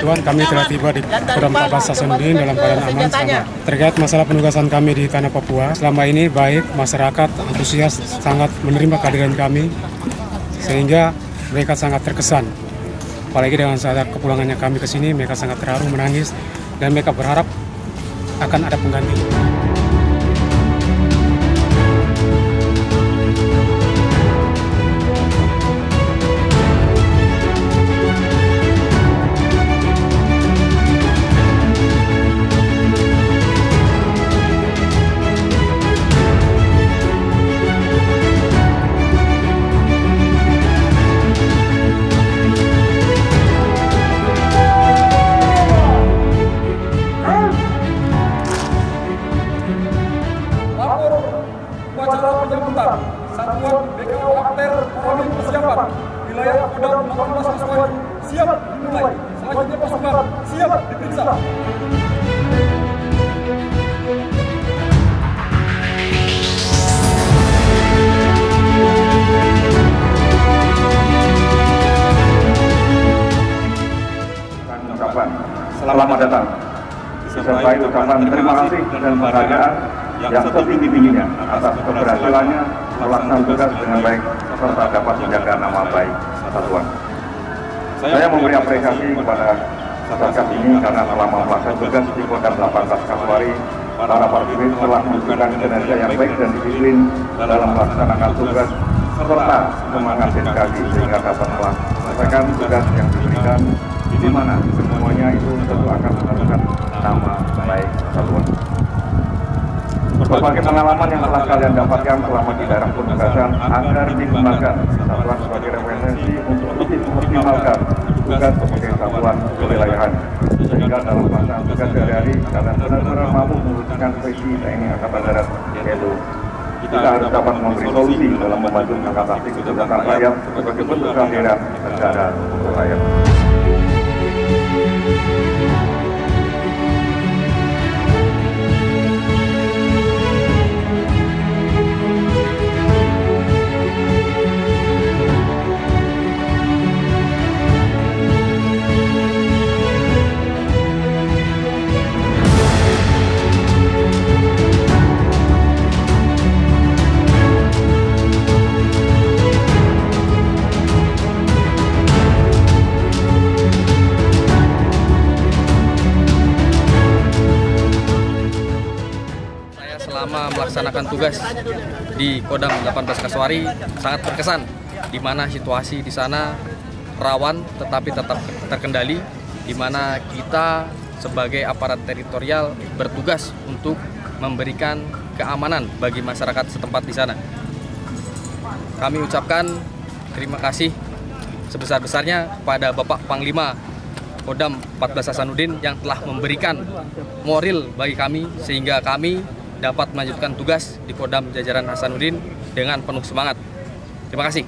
bantuan, kami telah tiba di Kodam 14 Hasanuddin dalam keadaan aman. Terkait masalah penugasan kami di tanah Papua, selama ini baik masyarakat antusias sangat menerima kehadiran kami, sehingga mereka sangat terkesan. Apalagi dengan saat kepulangannya kami ke sini, mereka sangat terharu, menangis, dan mereka berharap akan ada pengganti. Upacara penyambutan Satuan BKO Akter Koroni persiapan wilayah Kodam 18 Kaswari siap dimulai. Selanjutnya pasukan siap diperiksa. Ucapan selamat datang disertai ucapan terima kasih dan penghargaan yang setinggi-tingginya atas keberhasilannya melaksanakan tugas dengan baik serta dapat menjaga nama baik satuan. Saya memberi apresiasi kepada Satgas ini karena selama melaksanakan tugas di Kodam 18 Kaswari, para prajurit telah menunjukkan kinerja yang baik dan disiplin dalam melaksanakan tugas serta semangat dedikasi sehingga dapat menyelesaikan tugas yang diberikan, di mana semuanya itu tentu akan mengharumkan nama baik satuan. Berbagai pengalaman yang telah kalian dapatkan selama di daerah penugasan agar dikembangkan satuan sebagai referensi untuk lebih mengoptimalkan tugas sebagai satuan kewilayahan, sehingga dalam pelaksanaan tugas sehari-hari kalian benar-benar mampu mewujudkan visi TNI Angkatan Darat, yaitu kita harus dapat memberi solusi dalam membantu mengatasi kesulitan rakyat sebagai bentuk kehadiran negara untuk rakyat. Selama melaksanakan tugas di Kodam 18 Kaswari sangat terkesan, di mana situasi di sana rawan tetapi tetap terkendali, di mana kita sebagai aparat teritorial bertugas untuk memberikan keamanan bagi masyarakat setempat di sana. Kami ucapkan terima kasih sebesar-besarnya kepada Bapak Panglima Kodam 14 Hasanuddin yang telah memberikan moral bagi kami sehingga kami dapat melanjutkan tugas di Kodam jajaran Hasanuddin dengan penuh semangat. Terima kasih.